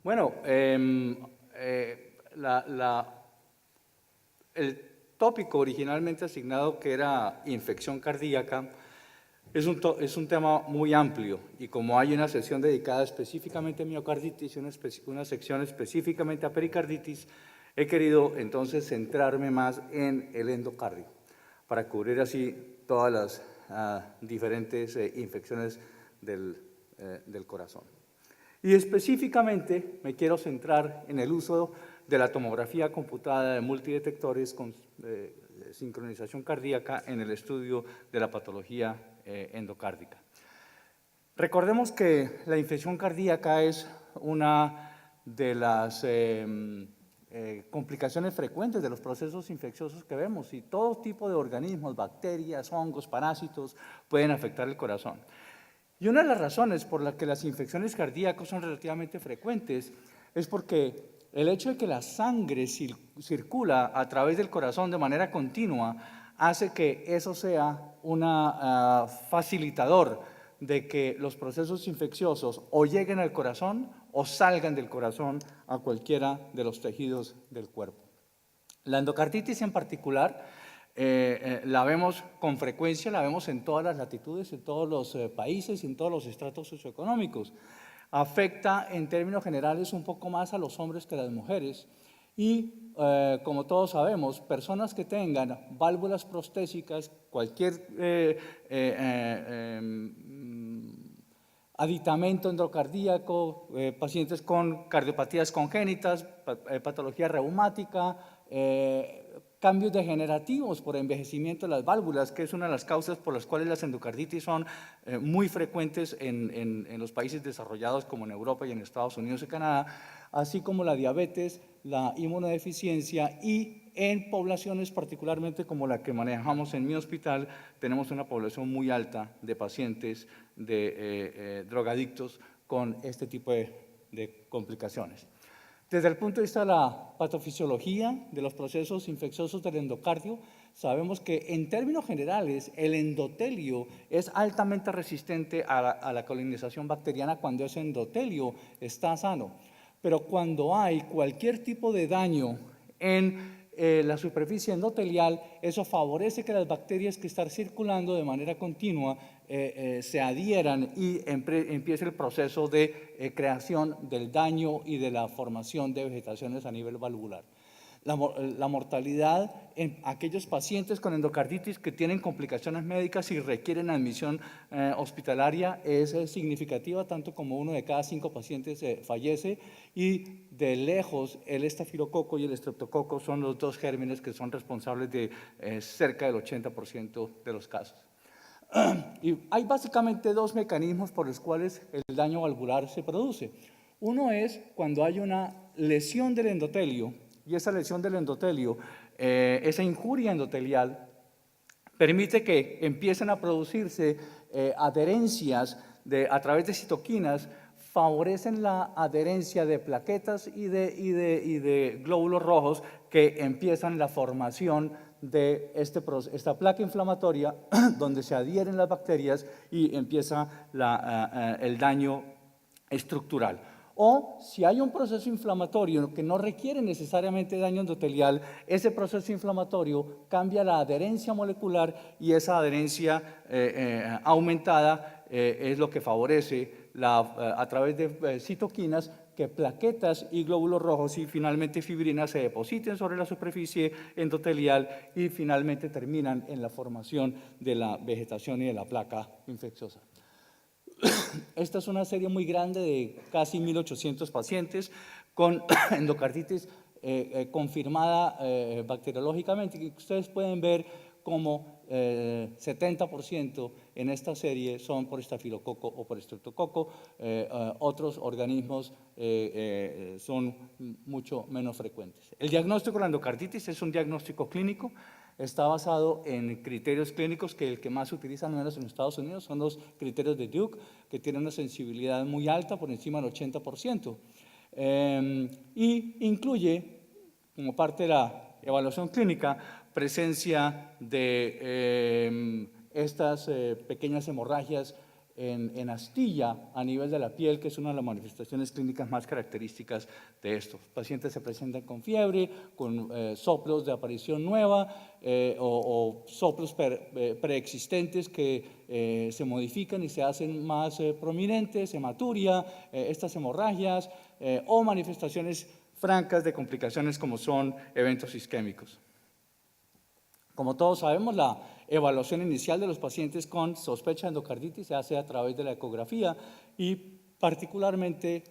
Bueno, el tópico originalmente asignado, que era infección cardíaca, es un tema muy amplio, y como hay una sección dedicada específicamente a miocarditis y una sección específicamente a pericarditis, he querido entonces centrarme más en el endocardio, para cubrir así todas las diferentes infecciones del corazón. Y específicamente me quiero centrar en el uso de la tomografía computada de multidetectores con sincronización cardíaca en el estudio de la patología endocárdica. Recordemos que la infección cardíaca es una de las complicaciones frecuentes de los procesos infecciosos que vemos, y todo tipo de organismos, bacterias, hongos, parásitos, pueden afectar el corazón. Y una de las razones por las que las infecciones cardíacas son relativamente frecuentes es porque el hecho de que la sangre circula a través del corazón de manera continua hace que eso sea un facilitador de que los procesos infecciosos o lleguen al corazón o salgan del corazón a cualquiera de los tejidos del cuerpo. La endocarditis en particular la vemos con frecuencia, la vemos en todas las latitudes, en todos los países y en todos los estratos socioeconómicos. Afecta en términos generales un poco más a los hombres que a las mujeres, y como todos sabemos, personas que tengan válvulas prostésicas, cualquier aditamento endocardíaco, pacientes con cardiopatías congénitas, patología reumática, cambios degenerativos por envejecimiento de las válvulas, que es una de las causas por las cuales las endocarditis son muy frecuentes en los países desarrollados como en Europa y en Estados Unidos y Canadá, así como la diabetes, la inmunodeficiencia, y en poblaciones particularmente como la que manejamos en mi hospital, tenemos una población muy alta de pacientes de drogadictos con este tipo de complicaciones. Desde el punto de vista de la patofisiología de los procesos infecciosos del endocardio, sabemos que en términos generales el endotelio es altamente resistente a la colonización bacteriana cuando ese endotelio está sano. Pero cuando hay cualquier tipo de daño en la superficie endotelial, eso favorece que las bacterias que están circulando de manera continua se adhieran y empiece el proceso de creación del daño y de la formación de vegetaciones a nivel valvular. La mortalidad en aquellos pacientes con endocarditis que tienen complicaciones médicas y requieren admisión hospitalaria es significativa, tanto como 1 de cada 5 pacientes fallece, y de lejos el estafilococo y el estreptococo son los dos gérmenes que son responsables de cerca del 80% de los casos. Y hay básicamente dos mecanismos por los cuales el daño valvular se produce. Uno es cuando hay una lesión del endotelio, y esa lesión del endotelio, esa injuria endotelial, permite que empiecen a producirse adherencias a través de citoquinas, favorecen la adherencia de plaquetas y de glóbulos rojos que empiezan la formación de esta placa inflamatoria donde se adhieren las bacterias y empieza el daño estructural. O si hay un proceso inflamatorio que no requiere necesariamente daño endotelial, ese proceso inflamatorio cambia la adherencia molecular, y esa adherencia aumentada es lo que favorece a través de citoquinas que plaquetas y glóbulos rojos y finalmente fibrinas se depositen sobre la superficie endotelial y finalmente terminan en la formación de la vegetación y de la placa infecciosa. Esta es una serie muy grande de casi 1.800 pacientes con endocarditis confirmada bacteriológicamente, y ustedes pueden ver como 70% en esta serie son por estafilococo o por estreptococo. Otros organismos son mucho menos frecuentes. El diagnóstico de la endocarditis es un diagnóstico clínico. Está basado en criterios clínicos que el que más se utiliza, al menos en Estados Unidos, son los criterios de Duke, que tienen una sensibilidad muy alta, por encima del 80%. Y incluye, como parte de la evaluación clínica, presencia de estas pequeñas hemorragias en astilla a nivel de la piel, que es una de las manifestaciones clínicas más características de esto. Los pacientes se presentan con fiebre, con soplos de aparición nueva o soplos preexistentes que se modifican y se hacen más prominentes, hematuria, estas hemorragias o manifestaciones francas de complicaciones como son eventos isquémicos. Como todos sabemos, la evaluación inicial de los pacientes con sospecha de endocarditis se hace a través de la ecografía y particularmente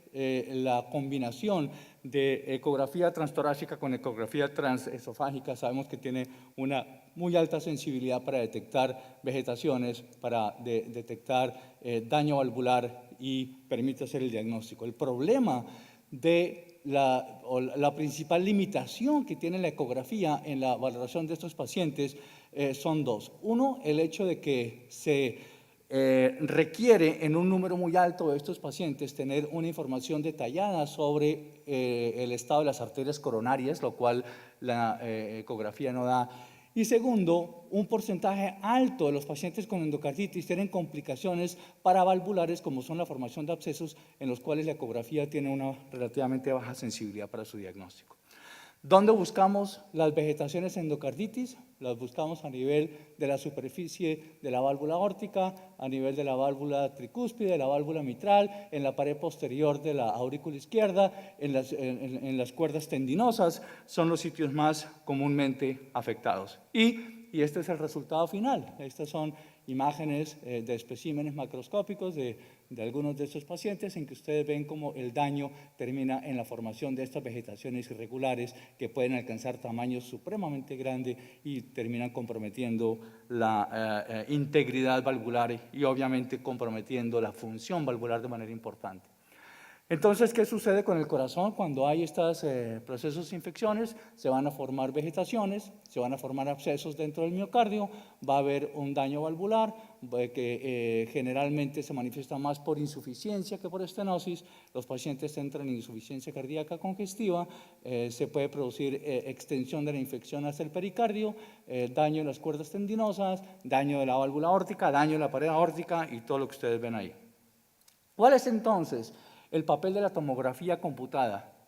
la combinación de ecografía transtorácica con ecografía transesofágica sabemos que tiene una muy alta sensibilidad para detectar vegetaciones, para detectar daño valvular y permite hacer el diagnóstico. El problema de la principal limitación que tiene la ecografía en la valoración de estos pacientes son dos. Uno, el hecho de que se requiere en un número muy alto de estos pacientes tener una información detallada sobre el estado de las arterias coronarias, lo cual la ecografía no da. Y segundo, un porcentaje alto de los pacientes con endocarditis tienen complicaciones paravalvulares como son la formación de abscesos en los cuales la ecografía tiene una relativamente baja sensibilidad para su diagnóstico. ¿Dónde buscamos las vegetaciones endocarditis? Las buscamos a nivel de la superficie de la válvula aórtica, a nivel de la válvula tricúspide, de la válvula mitral, en la pared posterior de la aurícula izquierda, en las cuerdas tendinosas, son los sitios más comúnmente afectados. Y este es el resultado final. Estas son imágenes de especímenes macroscópicos de algunos de estos pacientes en que ustedes ven cómo el daño termina en la formación de estas vegetaciones irregulares que pueden alcanzar tamaños supremamente grandes y terminan comprometiendo la integridad valvular y obviamente comprometiendo la función valvular de manera importante. Entonces, ¿qué sucede con el corazón cuando hay estos procesos de infecciones? Se van a formar vegetaciones, se van a formar abscesos dentro del miocardio, va a haber un daño valvular que generalmente se manifiesta más por insuficiencia que por estenosis. Los pacientes entran en insuficiencia cardíaca congestiva, se puede producir extensión de la infección hasta el pericardio, daño en las cuerdas tendinosas, daño de la válvula aórtica, daño de la pared aórtica y todo lo que ustedes ven ahí. ¿Cuál es entonces el papel de la tomografía computada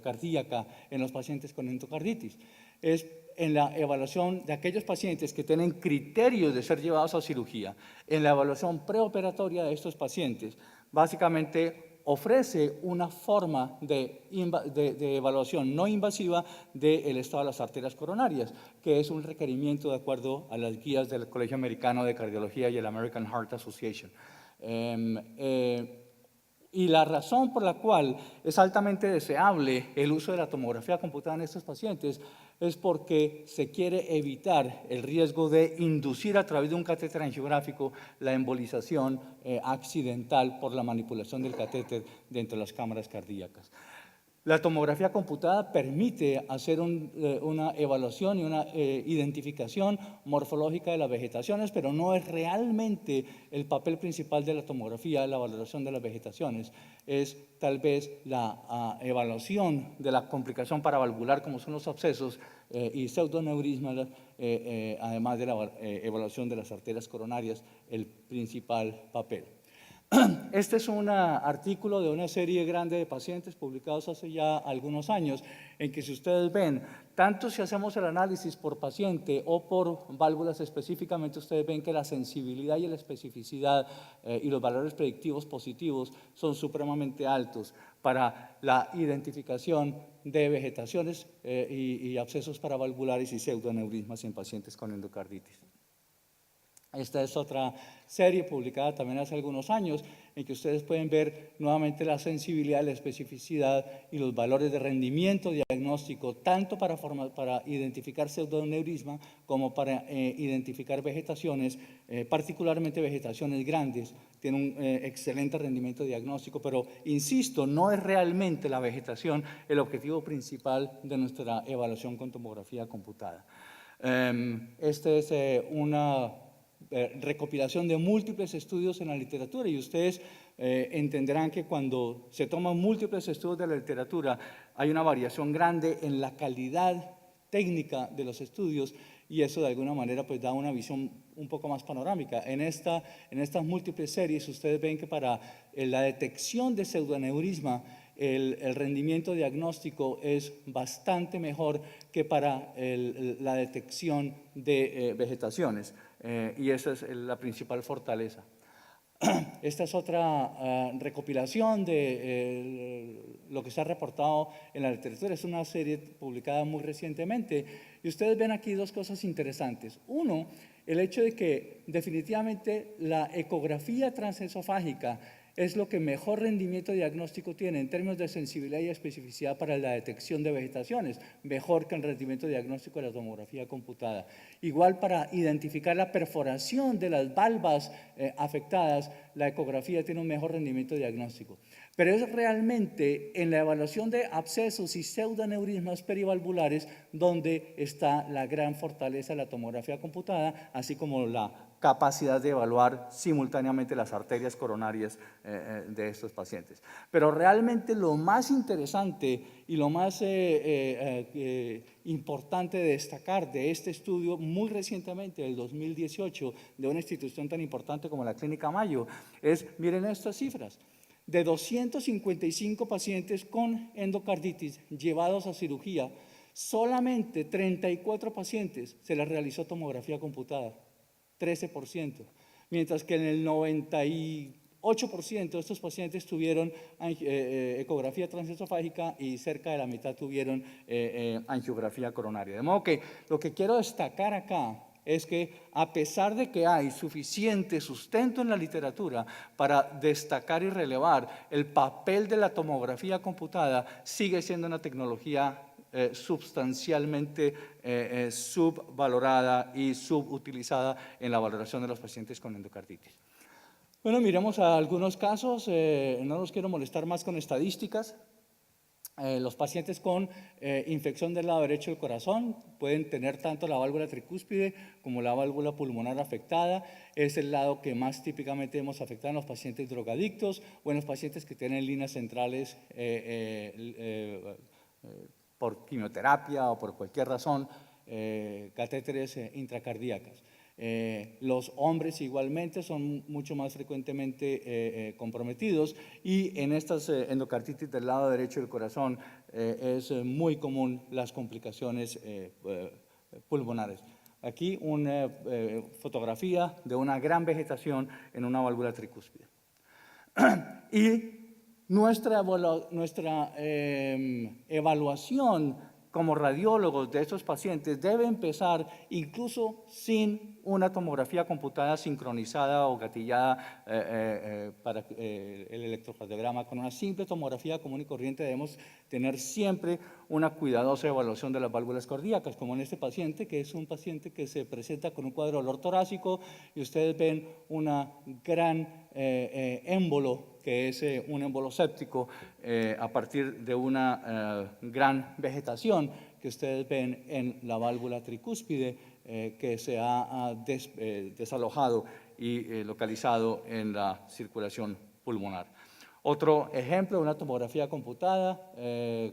cardíaca en los pacientes con endocarditis? Es en la evaluación de aquellos pacientes que tienen criterios de ser llevados a cirugía, en la evaluación preoperatoria de estos pacientes, básicamente ofrece una forma de evaluación no invasiva del estado de las arterias coronarias, que es un requerimiento de acuerdo a las guías del Colegio Americano de Cardiología y el American Heart Association. Y la razón por la cual es altamente deseable el uso de la tomografía computada en estos pacientes es porque se quiere evitar el riesgo de inducir a través de un catéter angiográfico la embolización accidental por la manipulación del catéter dentro de las cámaras cardíacas. La tomografía computada permite hacer una evaluación y una identificación morfológica de las vegetaciones, pero no es realmente el papel principal de la tomografía, la valoración de las vegetaciones. Es tal vez la evaluación de la complicación paravalvular, como son los abscesos y pseudoneurismas, además de la evaluación de las arterias coronarias, el principal papel. Este es un artículo de una serie grande de pacientes publicados hace ya algunos años, en que si ustedes ven, tanto si hacemos el análisis por paciente o por válvulas específicamente, ustedes ven que la sensibilidad y la especificidad y los valores predictivos positivos son supremamente altos para la identificación de vegetaciones y abscesos paravalvulares y pseudoneurismas en pacientes con endocarditis. Esta es otra serie publicada también hace algunos años en que ustedes pueden ver nuevamente la sensibilidad, la especificidad y los valores de rendimiento diagnóstico tanto para identificar pseudoneurisma como para identificar vegetaciones, particularmente vegetaciones grandes. Tiene un excelente rendimiento diagnóstico, pero insisto, no es realmente la vegetación el objetivo principal de nuestra evaluación con tomografía computada. Esta es una recopilación de múltiples estudios en la literatura y ustedes entenderán que cuando se toman múltiples estudios de la literatura hay una variación grande en la calidad técnica de los estudios y eso de alguna manera pues da una visión un poco más panorámica. En estas múltiples series ustedes ven que para la detección de pseudoneurisma el rendimiento diagnóstico es bastante mejor que para la detección de vegetaciones, y esa es la principal fortaleza. Esta es otra recopilación de lo que se ha reportado en la literatura. Es una serie publicada muy recientemente y ustedes ven aquí dos cosas interesantes. Uno, el hecho de que definitivamente la ecografía transesofágica es lo que mejor rendimiento diagnóstico tiene en términos de sensibilidad y especificidad para la detección de vegetaciones, mejor que el rendimiento diagnóstico de la tomografía computada. Igual para identificar la perforación de las valvas afectadas, la ecografía tiene un mejor rendimiento diagnóstico. Pero es realmente en la evaluación de abscesos y pseudoneurismas perivalvulares donde está la gran fortaleza de la tomografía computada, así como la capacidad de evaluar simultáneamente las arterias coronarias de estos pacientes. Pero realmente lo más interesante y lo más importante de destacar de este estudio muy recientemente, del 2018, de una institución tan importante como la Clínica Mayo, es, miren estas cifras, de 255 pacientes con endocarditis llevados a cirugía, solamente 34 pacientes se les realizó tomografía computada. 13%, mientras que en el 98% de estos pacientes tuvieron ecografía transesofágica y cerca de la mitad tuvieron angiografía coronaria. De modo que lo que quiero destacar acá es que a pesar de que hay suficiente sustento en la literatura para destacar y relevar el papel de la tomografía computada, sigue siendo una tecnología sustancialmente subvalorada y subutilizada en la valoración de los pacientes con endocarditis. Bueno, miremos a algunos casos, no los quiero molestar más con estadísticas. Los pacientes con infección del lado derecho del corazón pueden tener tanto la válvula tricúspide como la válvula pulmonar afectada. Es el lado que más típicamente hemos afectado en los pacientes drogadictos o en los pacientes que tienen líneas centrales por quimioterapia o por cualquier razón, catéteres intracardíacas. Los hombres igualmente son mucho más frecuentemente comprometidos y en estas endocarditis del lado derecho del corazón es muy común las complicaciones pulmonares. Aquí una fotografía de una gran vegetación en una válvula tricúspide. Y nuestra evaluación como radiólogos de estos pacientes debe empezar incluso sin una tomografía computada sincronizada o gatillada para el electrocardiograma. Con una simple tomografía común y corriente debemos tener siempre una cuidadosa evaluación de las válvulas cardíacas, como en este paciente, que es un paciente que se presenta con un cuadro de dolor torácico y ustedes ven una gran émbolo, que es un émbolo séptico a partir de una gran vegetación que ustedes ven en la válvula tricúspide que se ha desalojado y localizado en la circulación pulmonar. Otro ejemplo, una tomografía computada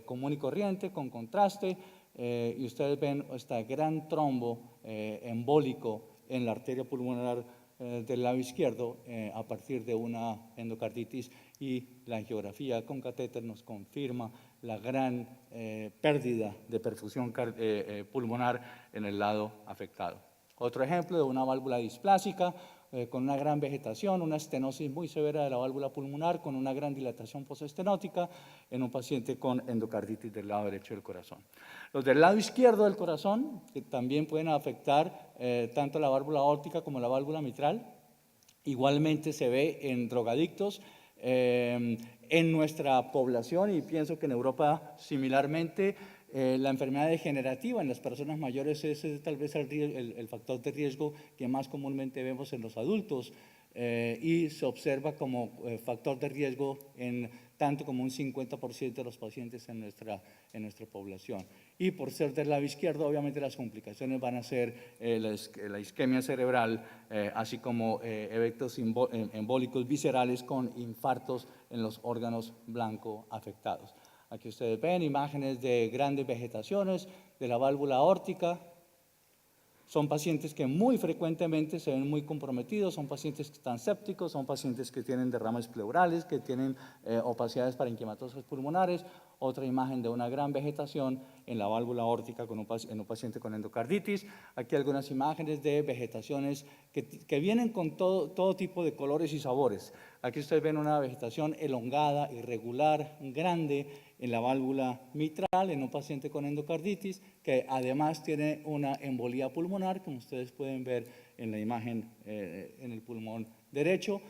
común y corriente con contraste y ustedes ven este gran trombo embólico en la arteria pulmonar del lado izquierdo a partir de una endocarditis y la angiografía con catéter nos confirma la gran pérdida de perfusión pulmonar en el lado afectado. Otro ejemplo de una válvula displásica con una gran vegetación, una estenosis muy severa de la válvula pulmonar con una gran dilatación postestenótica en un paciente con endocarditis del lado derecho del corazón. Los del lado izquierdo del corazón, que también pueden afectar tanto la válvula aórtica como la válvula mitral, igualmente se ve en drogadictos, en nuestra población y pienso que en Europa similarmente. La enfermedad degenerativa en las personas mayores es tal vez el factor de riesgo que más comúnmente vemos en los adultos y se observa como factor de riesgo en tanto como un 50% de los pacientes en nuestra población. Y por ser del lado izquierdo, obviamente las complicaciones van a ser la isquemia cerebral, así como eventos embólicos viscerales con infartos en los órganos blanco afectados. Aquí ustedes ven imágenes de grandes vegetaciones de la válvula aórtica Son pacientes que muy frecuentemente se ven muy comprometidos, son pacientes que están sépticos, son pacientes que tienen derrames pleurales, que tienen opacidades parenquimatosas pulmonares. Otra imagen de una gran vegetación en la válvula aórtica en un paciente con endocarditis. Aquí algunas imágenes de vegetaciones que vienen con todo tipo de colores y sabores. Aquí ustedes ven una vegetación elongada, irregular, grande en la válvula mitral en un paciente con endocarditis, que además tiene una embolía pulmonar, como ustedes pueden ver en la imagen en el pulmón derecho.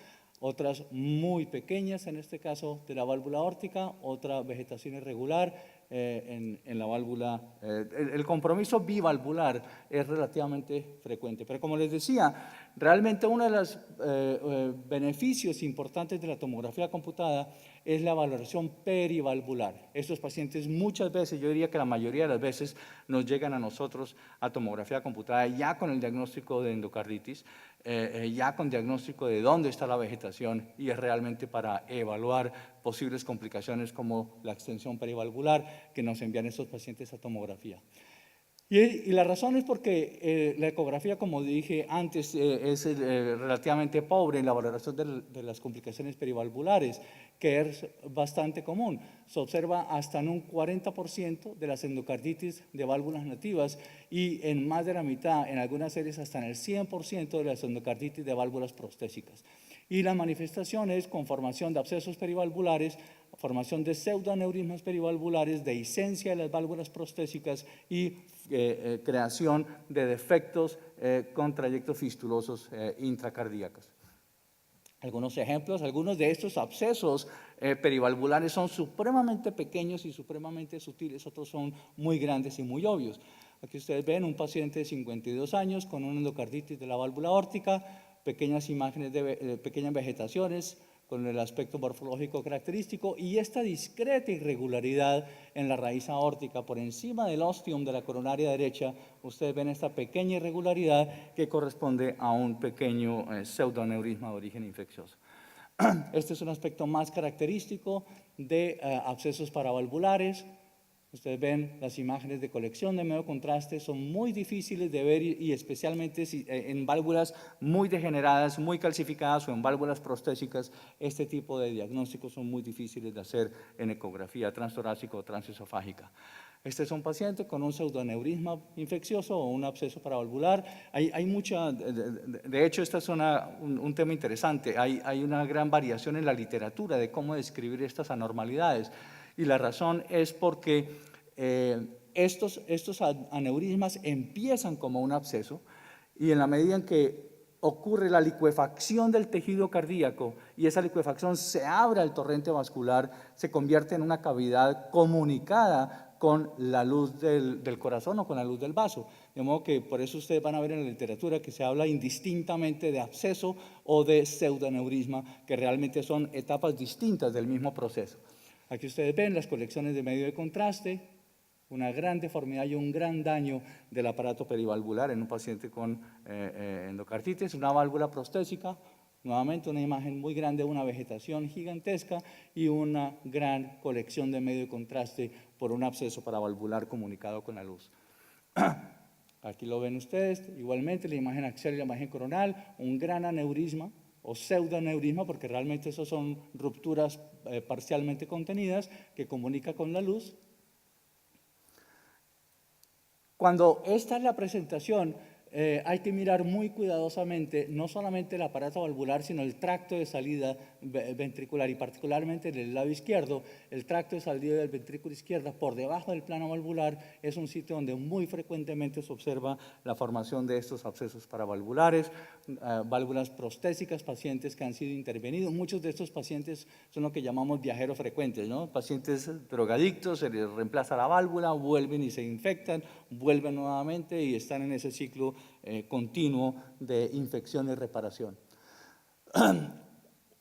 Otras muy pequeñas, en este caso de la válvula aórtica, otra vegetación irregular en la válvula. El compromiso bivalvular es relativamente frecuente, pero como les decía, realmente uno de los beneficios importantes de la tomografía computada es la valoración perivalvular. Estos pacientes muchas veces, yo diría que la mayoría de las veces, nos llegan a nosotros a tomografía computada ya con el diagnóstico de endocarditis, ya con diagnóstico de dónde está la vegetación, y es realmente para evaluar posibles complicaciones como la extensión perivalvular que nos envían estos pacientes a tomografía. Y la razón es porque la ecografía, como dije antes, es relativamente pobre en la valoración de las complicaciones perivalvulares, que es bastante común. Se observa hasta en un 40% de las endocarditis de válvulas nativas y en más de la mitad, en algunas series hasta en el 100% de las endocarditis de válvulas prostésicas. Y la manifestación es con formación de abscesos perivalvulares, formación de pseudoaneurismas perivalvulares, dehiscencia de las válvulas prostésicas y creación de defectos con trayectos fistulosos intracardíacos. Algunos ejemplos, algunos de estos abscesos perivalvulares son supremamente pequeños y supremamente sutiles, otros son muy grandes y muy obvios. Aquí ustedes ven un paciente de 52 años con una endocarditis de la válvula aórtica, pequeñas imágenes de pequeñas vegetaciones con el aspecto morfológico característico y esta discreta irregularidad en la raíz aórtica por encima del ostium de la coronaria derecha. Ustedes ven esta pequeña irregularidad que corresponde a un pequeño pseudoaneurisma de origen infeccioso. Este es un aspecto más característico de abscesos paravalvulares. Ustedes ven las imágenes de colección de medio contraste, son muy difíciles de ver y especialmente en válvulas muy degeneradas, muy calcificadas o en válvulas prostésicas, este tipo de diagnósticos son muy difíciles de hacer en ecografía transtorácica o transesofágica. Este es un paciente con un pseudoaneurisma infeccioso o un absceso paravalvular. Hay mucha, de hecho, este es un tema interesante. Hay una gran variación en la literatura de cómo describir estas anormalidades. Y la razón es porque estos aneurismas empiezan como un absceso y en la medida en que ocurre la licuefacción del tejido cardíaco y esa licuefacción se abre al torrente vascular, se convierte en una cavidad comunicada con la luz del corazón o con la luz del vaso. De modo que por eso ustedes van a ver en la literatura que se habla indistintamente de absceso o de pseudoaneurisma, que realmente son etapas distintas del mismo proceso. Aquí ustedes ven las colecciones de medio de contraste, una gran deformidad y un gran daño del aparato perivalvular en un paciente con endocarditis, una válvula prostésica, nuevamente una imagen muy grande de una vegetación gigantesca y una gran colección de medio de contraste por un absceso paravalvular comunicado con la luz. Aquí lo ven ustedes, igualmente la imagen axial y la imagen coronal, un gran aneurisma o pseudoaneurisma, porque realmente eso son rupturas parcialmente contenidas que comunica con la luz. Cuando esta es la presentación, hay que mirar muy cuidadosamente no solamente el aparato valvular, sino el tracto de salida ventricular y particularmente en el lado izquierdo. El tracto de salida del ventrículo izquierdo por debajo del plano valvular es un sitio donde muy frecuentemente se observa la formación de estos abscesos paravalvulares, válvulas prostésicas, pacientes que han sido intervenidos. Muchos de estos pacientes son lo que llamamos viajeros frecuentes, ¿no? Pacientes drogadictos, se les reemplaza la válvula, vuelven y se infectan, vuelven nuevamente y están en ese ciclo continuo de infección y reparación.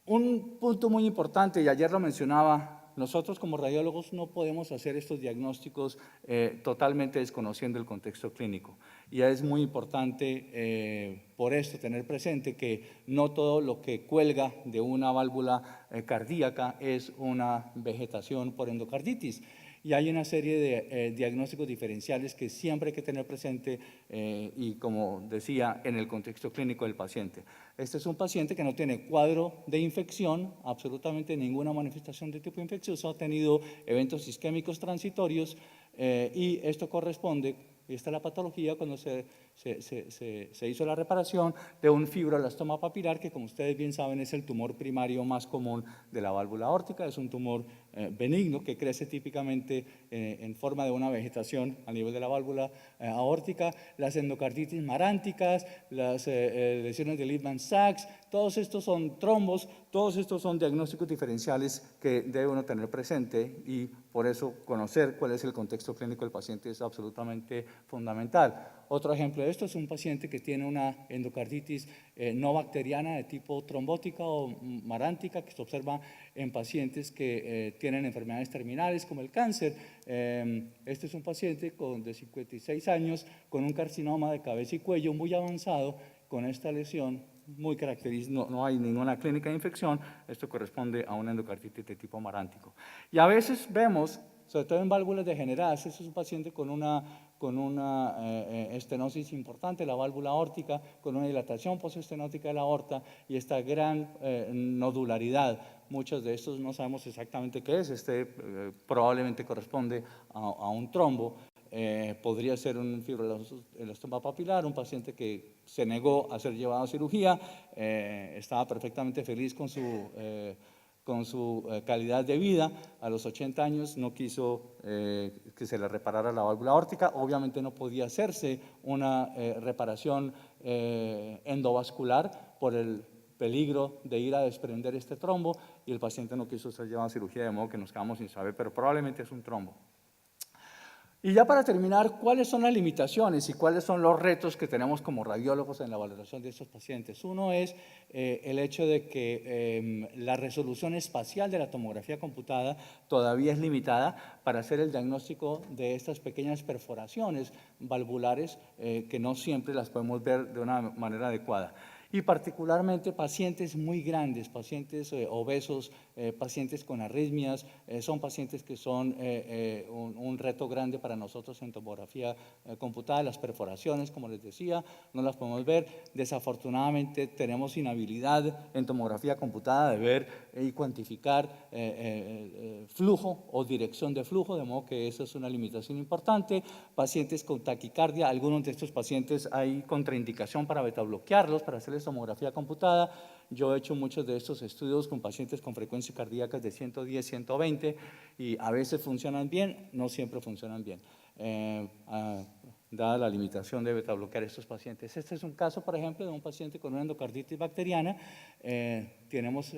Un punto muy importante, y ayer lo mencionaba, nosotros como radiólogos no podemos hacer estos diagnósticos totalmente desconociendo el contexto clínico. Y es muy importante por esto tener presente que no todo lo que cuelga de una válvula cardíaca es una vegetación por endocarditis. y hay una serie de diagnósticos diferenciales que siempre hay que tener presente y, como decía, en el contexto clínico del paciente. Este es un paciente que no tiene cuadro de infección, absolutamente ninguna manifestación de tipo infeccioso, ha tenido eventos isquémicos transitorios y esto corresponde, y esta es la patología cuando se hizo la reparación de un fibroblastoma papilar, que como ustedes bien saben es el tumor primario más común de la válvula aórtica, es un tumor benigno que crece típicamente en forma de una vegetación a nivel de la válvula aórtica. Las endocarditis maránticas, las lesiones de Liebman-Sachs, todos estos son trombos, todos estos son diagnósticos diferenciales que debe uno tener presente y por eso conocer cuál es el contexto clínico del paciente es absolutamente fundamental. Otro ejemplo de esto es un paciente que tiene una endocarditis no bacteriana de tipo trombótica o marántica que se observa en pacientes que tienen enfermedades terminales como el cáncer. Este es un paciente de 56 años con un carcinoma de cabeza y cuello muy avanzado con esta lesión muy característica, no hay ninguna clínica de infección, esto corresponde a una endocarditis de tipo marántico. Y a veces vemos, sobre todo en válvulas degeneradas, este es un paciente con una estenosis importante, la válvula aórtica, con una dilatación postestenótica de la aorta y esta gran nodularidad. Muchos de estos no sabemos exactamente qué es, probablemente corresponde a un trombo. Podría ser un fibroblastoma papilar, un paciente que se negó a ser llevado a cirugía, estaba perfectamente feliz con su calidad de vida. A los 80 años no quiso que se le reparara la válvula aórtica, obviamente no podía hacerse una reparación endovascular por el peligro de ir a desprender este trombo y el paciente no quiso ser llevado a cirugía, de modo que nos quedamos sin saber, pero probablemente es un trombo. Y ya para terminar, ¿cuáles son las limitaciones y cuáles son los retos que tenemos como radiólogos en la valoración de estos pacientes? Uno es el hecho de que la resolución espacial de la tomografía computada todavía es limitada para hacer el diagnóstico de estas pequeñas perforaciones valvulares que no siempre las podemos ver de una manera adecuada. Y particularmente pacientes muy grandes, pacientes obesos, pacientes con arritmias, son pacientes que son un reto grande para nosotros en tomografía computada. Las perforaciones, como les decía, no las podemos ver. Desafortunadamente tenemos inhabilidad en tomografía computada de ver y cuantificar flujo o dirección de flujo, de modo que esa es una limitación importante. Pacientes con taquicardia, algunos de estos pacientes hay contraindicación para betabloquearlos, para hacerles tomografía computada. Yo he hecho muchos de estos estudios con pacientes con frecuencias cardíacas de 110, 120 y a veces funcionan bien, no siempre funcionan bien, dada la limitación de betabloquear estos pacientes. Este es un caso, por ejemplo, de un paciente con una endocarditis bacteriana. Tenemos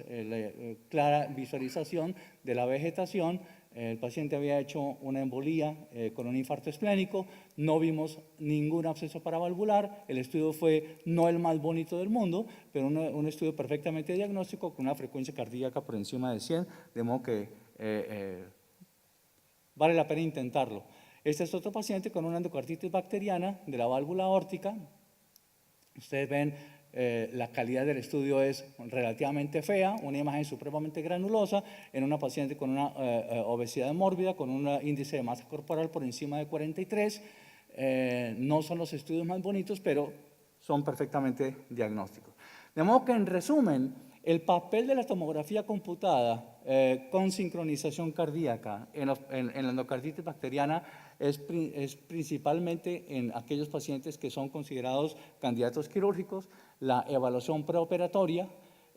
clara visualización de la vegetación. El paciente había hecho una embolía con un infarto esplénico, no vimos ningún absceso paravalvular, el estudio fue no el más bonito del mundo, pero un estudio perfectamente diagnóstico con una frecuencia cardíaca por encima de 100, de modo que vale la pena intentarlo. Este es otro paciente con una endocarditis bacteriana de la válvula aórtica. Ustedes ven la calidad del estudio es relativamente fea, una imagen supremamente granulosa en una paciente con una obesidad mórbida, con un índice de masa corporal por encima de 43. No son los estudios más bonitos, pero son perfectamente diagnósticos. De modo que, en resumen, el papel de la tomografía computada con sincronización cardíaca en la endocarditis bacteriana es principalmente en aquellos pacientes que son considerados candidatos quirúrgicos. La evaluación preoperatoria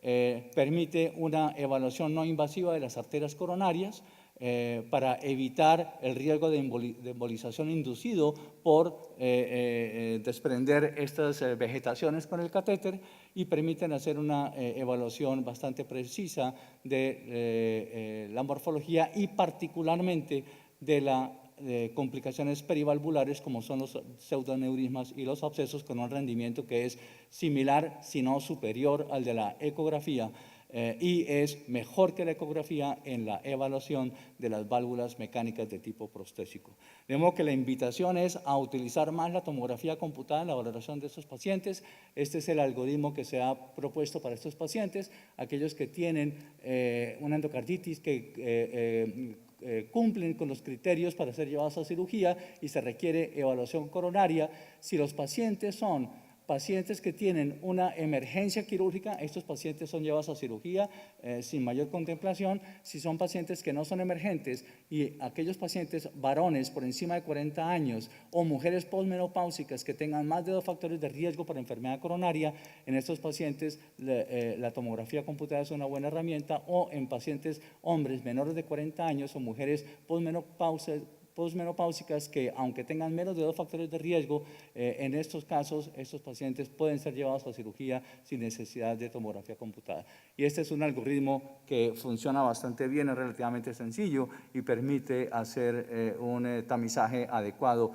permite una evaluación no invasiva de las arterias coronarias para evitar el riesgo de embolización inducido por desprender estas vegetaciones con el catéter y permiten hacer una evaluación bastante precisa de la morfología y particularmente de las complicaciones perivalvulares como son los pseudoneurismas y los abscesos con un rendimiento que es similar, si no superior al de la ecografía y es mejor que la ecografía en la evaluación de las válvulas mecánicas de tipo prostésico. De modo que la invitación es a utilizar más la tomografía computada en la valoración de estos pacientes. Este es el algoritmo que se ha propuesto para estos pacientes, aquellos que tienen una endocarditis que cumplen con los criterios para ser llevados a cirugía y se requiere evaluación coronaria. Si los pacientes son pacientes que tienen una emergencia quirúrgica, estos pacientes son llevados a cirugía sin mayor contemplación. Si son pacientes que no son emergentes y aquellos pacientes varones por encima de 40 años o mujeres posmenopáusicas que tengan más de 2 factores de riesgo para enfermedad coronaria, en estos pacientes la tomografía computada es una buena herramienta, o en pacientes hombres menores de 40 años o mujeres posmenopáusicas que, aunque tengan menos de 2 factores de riesgo, en estos casos, estos pacientes pueden ser llevados a cirugía sin necesidad de tomografía computada. Y este es un algoritmo que funciona bastante bien, es relativamente sencillo y permite hacer un tamizaje adecuado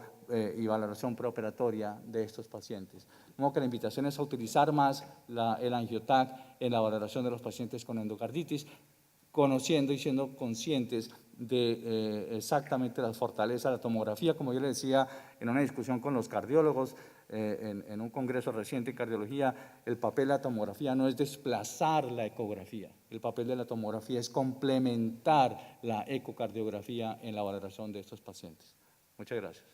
y valoración preoperatoria de estos pacientes. Como que la invitación es a utilizar más el angioTAC en la valoración de los pacientes con endocarditis, conociendo y siendo conscientes de exactamente las fortalezas de la tomografía. Como yo le decía en una discusión con los cardiólogos, en un congreso reciente en cardiología, el papel de la tomografía no es desplazar la ecografía, el papel de la tomografía es complementar la ecocardiografía en la valoración de estos pacientes. Muchas gracias.